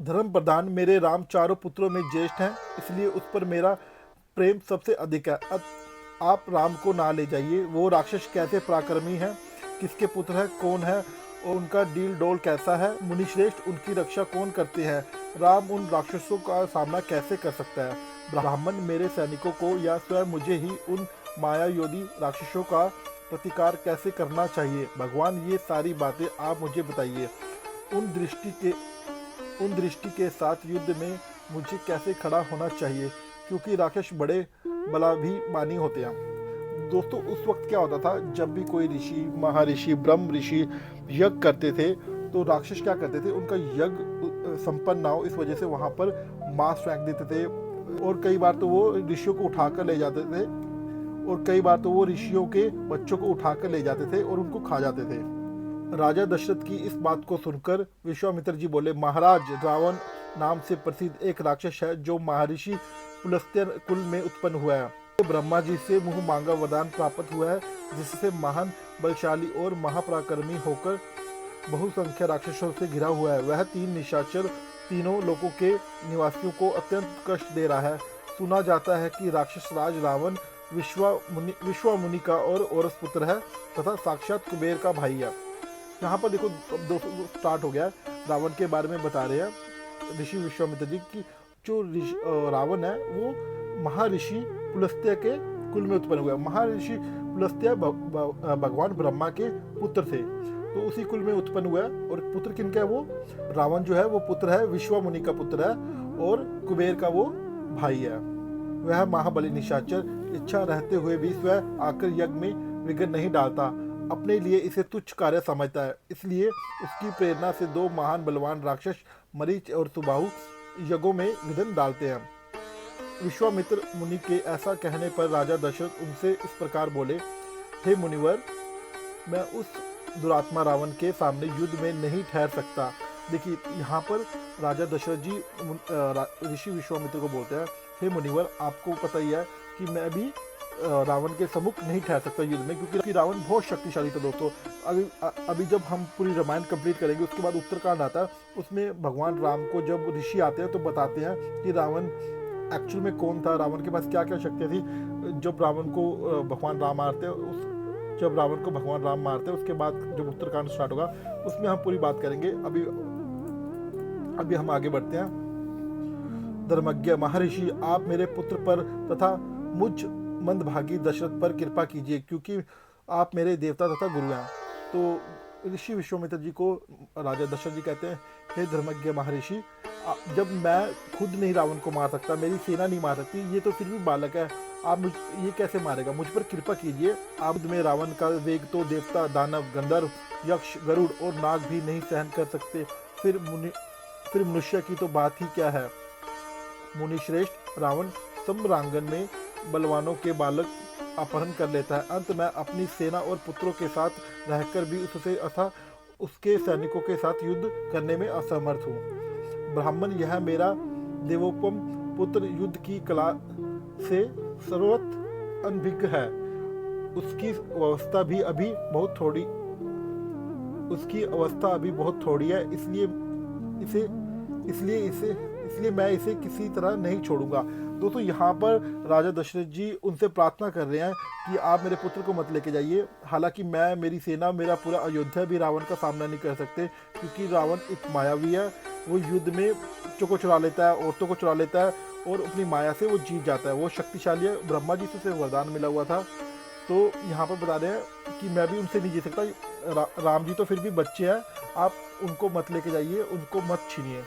धर्म प्रधान मेरे राम चारों पुत्रों में ज्येष्ठ हैं, इसलिए उस पर मेरा प्रेम सबसे अधिक है। आप राम को ना ले जाइए। वो राक्षस कैसे पराक्रमी हैं, किसके पुत्र हैं, कौन है और उनका डील डोल कैसा है। मुनिश्रेष्ठ, उनकी रक्षा कौन करते हैं। राम उन राक्षसों का सामना कैसे कर सकता है। ब्राह्मण मेरे सैनिकों को या स्वयं मुझे ही उन मायायोधी राक्षसों का प्रतिकार कैसे करना चाहिए। भगवान, ये सारी बातें आप मुझे बताइए। उन दृष्टि के उन दृष्टि के साथ युद्ध में मुझे कैसे खड़ा होना चाहिए, क्योंकि राक्षस बड़े बलाभिमानी होते हैं। दोस्तों, उस वक्त क्या होता था, जब भी कोई ऋषि, महर्षि, ब्रह्म ऋषि यज्ञ करते थे तो राक्षस क्या करते थे, उनका यज्ञ संपन्न ना हो इस वजह से वहां पर मांस फेंक देते थे। और कई बार तो वो ऋषियों को उठाकर ले जाते थे, और कई बार तो वो ऋषियों के बच्चों को उठाकर ले जाते थे और उनको खा जाते थे। राजा दशरथ की इस बात को सुनकर विश्वामित्र जी बोले, महाराज, रावण नाम से प्रसिद्ध एक राक्षस है जो महर्षि पुलस्त्य कुल में उत्पन्न हुआ है। वो ब्रह्मा जी से मुंह मांगा वरदान प्राप्त हुआ है, जिससे महान बलशाली और महापराक्रमी होकर बहुसंख्य राक्षसों से घिरा हुआ है। वह तीन निशाचर तीनों लोकों के निवासियों को अत्यंत कष्ट दे रहा है। सुना जाता है कि राक्षस राज रावण विश्वामुनि का और औरस पुत्र है तथा साक्षात कुबेर का भाई है। यहाँ पर देखो, अब दोस्तों स्टार्ट हो गया, रावण के बारे में बता रहे हैं ऋषि विश्वामित्र जी की। जो रावण है वो महर्षि पुलस्त्य के कुल में उत्पन्न हुआ। महर्षि पुलस्त्य भगवान ब्रह्मा के पुत्र थे, तो उसी कुल में उत्पन्न हुआ। और पुत्र किनका है, वो रावण जो है वो पुत्र है, विश्वामुनि का पुत्र है और कुबेर का वो भाई है। वह महाबली निशाचर इच्छा रहते हुए भी स्वयं आकर यज्ञ में विघ्न नहीं डालता, अपने लिए इसे तुच्छ कार्य समझता है। इसलिए उसकी प्रेरणा से दो महान बलवान राक्षस मरीच और सुबाहु यज्ञों में विघ्न डालते हैं। विश्वामित्र मुनि के ऐसा कहने पर राजा दशरथ उनसे इस प्रकार बोले, हे मुनिवर, मैं उस दुरात्मा रावण के सामने युद्ध में नहीं ठहर सकता। देखिए, यहाँ पर राजा दशरथ जी ऋषि विश्वामित्र को बोलते हैं, हे मुनिवर, आपको पता ही है कि मैं भी रावण के सम्मुख नहीं ठहर सकता युद्ध में, क्योंकि रावण बहुत शक्तिशाली था। दोस्तों, अभी जब हम पूरी रामायण कंप्लीट करेंगे उसके बाद उत्तरकांड आता है, उसमें भगवान राम को जब ऋषि आते हैं तो बताते हैं कि रावण एक्चुअल में कौन था, रावण के पास क्या क्या शक्तियाँ थी। जब रावण को भगवान राम मारते हैं जब रावण को भगवान राम मारते हैं उसके बाद जब उत्तरकांड स्टार्ट होगा उसमें हम पूरी बात करेंगे। अभी हम आगे बढ़ते हैं। धर्मज्ञ महर्षि, आप मेरे पुत्र पर तथा मुझ मंदभागी दशरथ पर कृपा कीजिए, क्योंकि आप मेरे देवता तथा गुरु हैं। तो ऋषि विश्वामित्र जी को राजा दशरथ जी कहते हैं, हे धर्मज्ञ महर्षि, जब मैं खुद नहीं रावण को मार सकता, मेरी सेना नहीं मार सकती, ये तो फिर भी बालक है, आप ये कैसे मारेगा। मुझ पर कृपा कीजिए। आप में रावण का वेग तो देवता, दानव, गंधर्व, यक्ष, गरुड़ और नाग भी नहीं सहन कर सकते, फिर मनुष्य की तो बात ही क्या है। मुनिश्रेष्ठ, रावण सम्रांगन में बलवानों के बालक अपहरण कर लेता है। अंत में अपनी सेना और पुत्रों के साथ रहकर भी उससे अथा उसके सैनिकों के साथ युद्ध करने में असमर्थ हूँ। ब्राह्मण, यह मेरा देवोपम पुत्र युद्ध की कला से सर्वत्र अनभिज्ञ है। उसकी अवस्था अभी बहुत थोड़ी है, इसलिए मैं इसे किसी तरह नहीं छोड़ूंगा। दोस्तों, यहाँ पर राजा दशरथ जी उनसे प्रार्थना कर रहे हैं कि आप मेरे पुत्र को मत लेके जाइए। हालांकि मेरी सेना, मेरा पूरा अयोध्या भी रावण का सामना नहीं कर सकते, क्योंकि रावण एक मायावी है। वो युद्ध में बच्चों को चुरा लेता है, औरतों को चुरा लेता है और अपनी माया से वो जीत जाता है। वो शक्तिशाली है, ब्रह्मा जी से उसे वरदान मिला हुआ था। तो यहाँ पर बता रहे हैं कि मैं भी उनसे नहीं जीत सकता। राम जी तो फिर भी बच्चे हैं, आप उनको मत लेके जाइए, उनको मत छीनिए।